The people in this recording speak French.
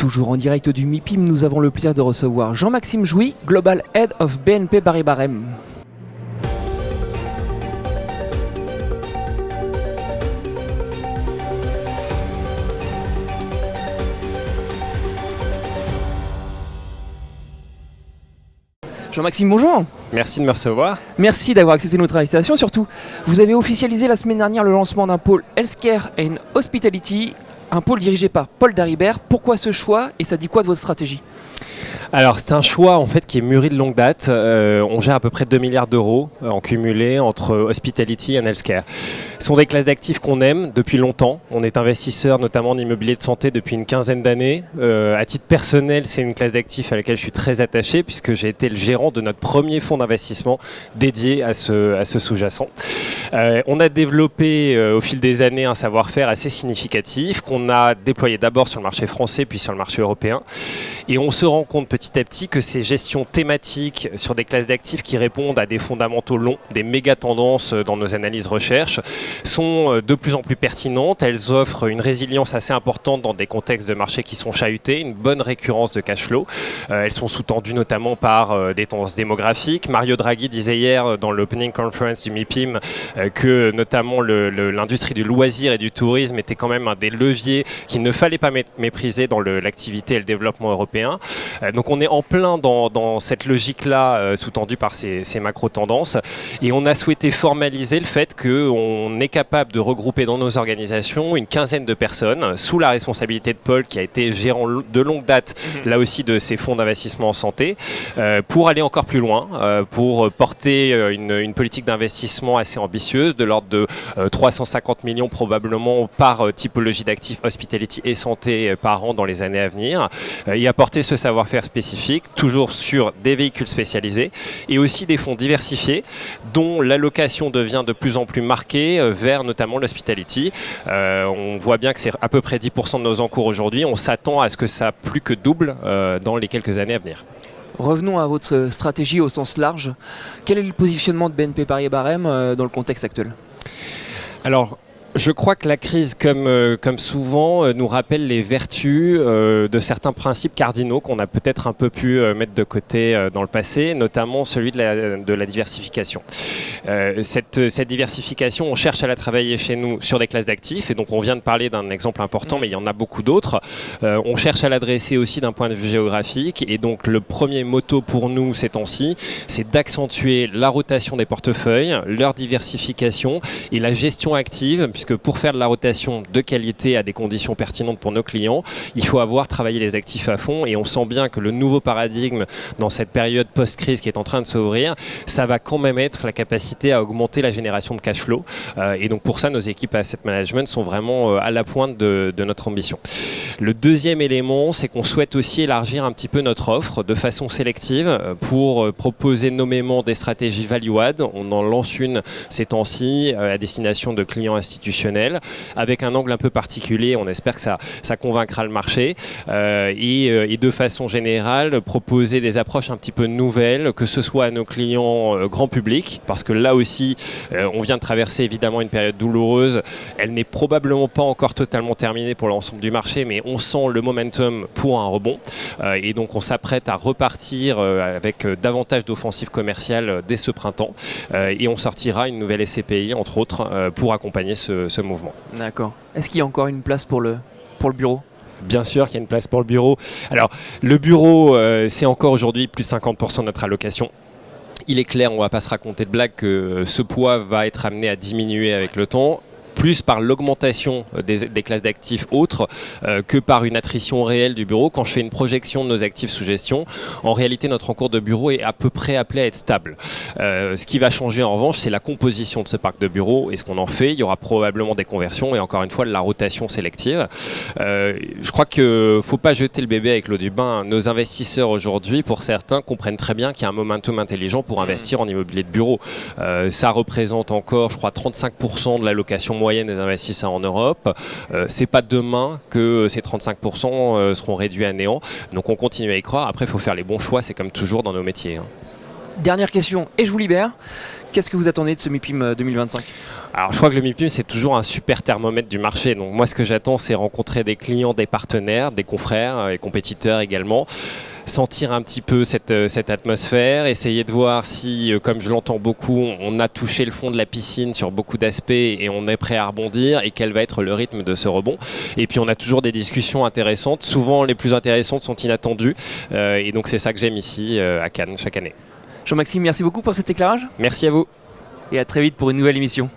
Toujours en direct du MIPIM, nous avons le plaisir de recevoir Jean-Maxime Jouy, Global Head of BNP Paribas REM. Jean-Maxime, bonjour. Merci de me recevoir. Merci d'avoir accepté notre invitation. Surtout, vous avez officialisé la semaine dernière le lancement d'un pôle Healthcare and Hospitality, un pôle dirigé par Paul Daribert. Pourquoi ce choix et ça dit quoi de votre stratégie ? Alors c'est un choix en fait qui est mûri de longue date. On gère à peu près 2 milliards d'euros en cumulé entre Hospitality et Healthcare. Ce sont des classes d'actifs qu'on aime depuis longtemps. On est investisseur notamment en immobilier de santé depuis une quinzaine d'années. À titre personnel, c'est une classe d'actifs à laquelle je suis très attaché puisque j'ai été le gérant de notre premier fonds d'investissement dédié à ce sous-jacent. On a développé au fil des années un savoir-faire assez significatif qu'on a déployé d'abord sur le marché français puis sur le marché européen. Et on se rend compte petit à petit que ces gestions thématiques sur des classes d'actifs qui répondent à des fondamentaux longs, des méga tendances dans nos analyses recherche, sont de plus en plus pertinentes. Elles offrent une résilience assez importante dans des contextes de marché qui sont chahutés, une bonne récurrence de cash flow. Elles sont sous-tendues notamment par des tendances démographiques. Mario Draghi disait hier dans l'opening conference du MIPIM que notamment l'industrie du loisir et du tourisme était quand même un des leviers qu'il ne fallait pas mépriser dans l'activité et le développement européen. Donc on est en plein dans cette logique-là sous-tendue par ces macro-tendances et on a souhaité formaliser le fait qu'on est capable de regrouper dans nos organisations une quinzaine de personnes sous la responsabilité de Paul qui a été gérant de longue date là aussi de ces fonds d'investissement en santé pour aller encore plus loin, pour porter une politique d'investissement assez ambitieuse de l'ordre de 350 millions probablement par typologie d'actifs hospitality et santé par an dans les années à venir et apporter ce savoir-faire spécifique, toujours sur des véhicules spécialisés et aussi des fonds diversifiés dont l'allocation devient de plus en plus marquée vers notamment l'hospitality. On voit bien que c'est à peu près 10% de nos encours aujourd'hui. On s'attend à ce que ça plus que double dans les quelques années à venir. Revenons à votre stratégie au sens large. Quel est le positionnement de BNP Paribas REM dans le contexte actuel ? Alors, je crois que la crise, comme souvent, nous rappelle les vertus de certains principes cardinaux qu'on a peut-être un peu pu mettre de côté dans le passé, notamment celui de la diversification. Cette diversification, on cherche à la travailler chez nous sur des classes d'actifs, et donc on vient de parler d'un exemple important, mais il y en a beaucoup d'autres. On cherche à l'adresser aussi d'un point de vue géographique, et donc le premier motto pour nous ces temps-ci, c'est d'accentuer la rotation des portefeuilles, leur diversification et la gestion active, puisque pour faire de la rotation de qualité à des conditions pertinentes pour nos clients, il faut avoir travaillé les actifs à fond et on sent bien que le nouveau paradigme dans cette période post-crise qui est en train de s'ouvrir, ça va quand même être la capacité à augmenter la génération de cash flow et donc pour ça nos équipes asset management sont vraiment à la pointe de notre ambition. Le deuxième élément, c'est qu'on souhaite aussi élargir un petit peu notre offre de façon sélective pour proposer nommément des stratégies value-add. On en lance une ces temps-ci à destination de clients institutionnels avec un angle un peu particulier. On espère que ça convaincra le marché et de façon générale proposer des approches un petit peu nouvelles, que ce soit à nos clients grand public, parce que là aussi on vient de traverser évidemment une période douloureuse. Elle n'est probablement pas encore totalement terminée pour l'ensemble du marché, mais on sent le momentum pour un rebond et donc on s'apprête à repartir avec davantage d'offensives commerciales dès ce printemps et on sortira une nouvelle SCPI entre autres pour accompagner ce mouvement. D'accord. Est-ce qu'il y a encore une place pour le bureau ? Bien sûr qu'il y a une place pour le bureau. Alors le bureau c'est encore aujourd'hui plus de 50% de notre allocation. Il est clair, on ne va pas se raconter de blague, que ce poids va être amené à diminuer avec le temps, plus par l'augmentation des classes d'actifs autres que par une attrition réelle du bureau. Quand je fais une projection de nos actifs sous gestion, en réalité notre encours de bureau est à peu près appelé à être stable. Ce qui va changer en revanche, c'est la composition de ce parc de bureaux et ce qu'on en fait. Il y aura probablement des conversions et encore une fois de la rotation sélective. Je crois qu'il ne faut pas jeter le bébé avec l'eau du bain. Nos investisseurs aujourd'hui, pour certains, comprennent très bien qu'il y a un momentum intelligent pour investir en immobilier de bureau. Ça représente encore, je crois, 35% de l'allocation moyenne des investisseurs en Europe. C'est pas demain que ces 35% seront réduits à néant. Donc on continue à y croire. Après, il faut faire les bons choix. C'est comme toujours dans nos métiers. Dernière question, et je vous libère. Qu'est-ce que vous attendez de ce MIPIM 2025? Alors je crois que le MIPIM c'est toujours un super thermomètre du marché. Donc moi ce que j'attends c'est rencontrer des clients, des partenaires, des confrères et compétiteurs également. Sentir un petit peu cette atmosphère, essayer de voir si, comme je l'entends beaucoup, on a touché le fond de la piscine sur beaucoup d'aspects et on est prêt à rebondir et quel va être le rythme de ce rebond. Et puis on a toujours des discussions intéressantes, souvent les plus intéressantes sont inattendues et donc c'est ça que j'aime ici à Cannes chaque année. Jean-Maxime, merci beaucoup pour cet éclairage Merci à vous. et à très vite pour une nouvelle émission.